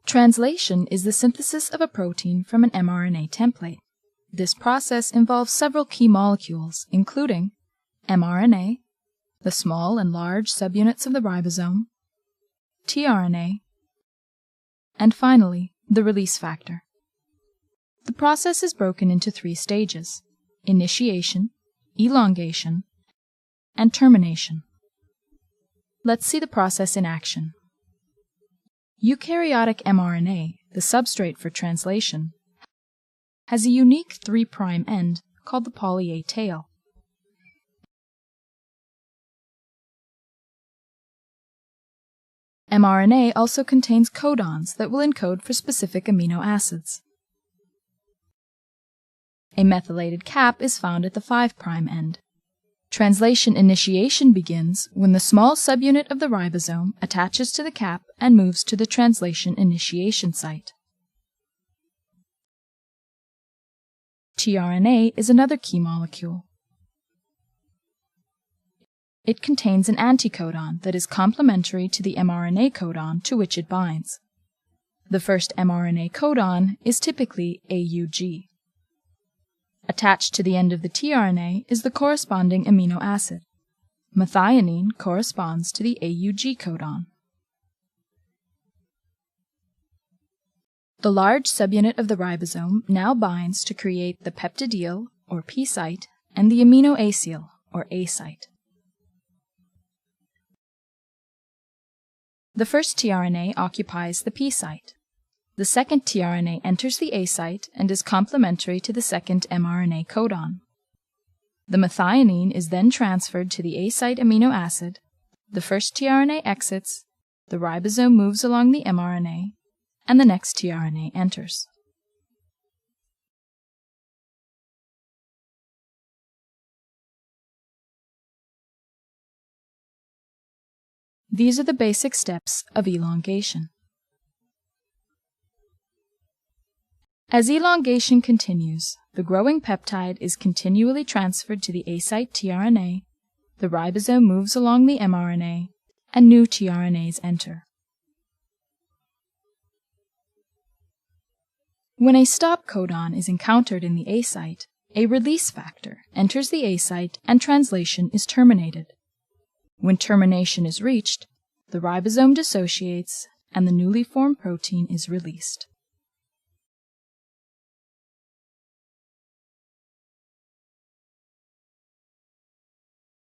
Translation is the synthesis of a protein from an mRNA template. This process involves several key molecules, including mRNA, the small and large subunits of the ribosome, tRNA, and finally, the release factor. The process is broken into 3 stages: initiation, elongation, and termination. Let's see the process in action. Eukaryotic mRNA, the substrate for translation, has a unique 3' end called the poly A tail. mRNA also contains codons that will encode for specific amino acids. A methylated cap is found at the 5' end. Translation initiation begins when the small subunit of the ribosome attaches to the cap and moves to the translation initiation site. tRNA is another key molecule. It contains an anticodon that is complementary to the mRNA codon to which it binds. The first mRNA codon is typically AUG. Attached to the end of the tRNA is the corresponding amino acid. Methionine corresponds to the AUG codon. The large subunit of the ribosome now binds to create the peptidyl, or P site, and the aminoacyl, or A site. The first tRNA occupies the P site. The second tRNA enters the A site and is complementary to the second mRNA codon. The methionine is then transferred to the A site amino acid, the first tRNA exits, the ribosome moves along the mRNA, and the next tRNA enters. These are the basic steps of elongation. As elongation continues, the growing peptide is continually transferred to the A site tRNA, the ribosome moves along the mRNA, and new tRNAs enter. When a stop codon is encountered in the A site, a release factor enters the A site and translation is terminated. When termination is reached, the ribosome dissociates and the newly formed protein is released.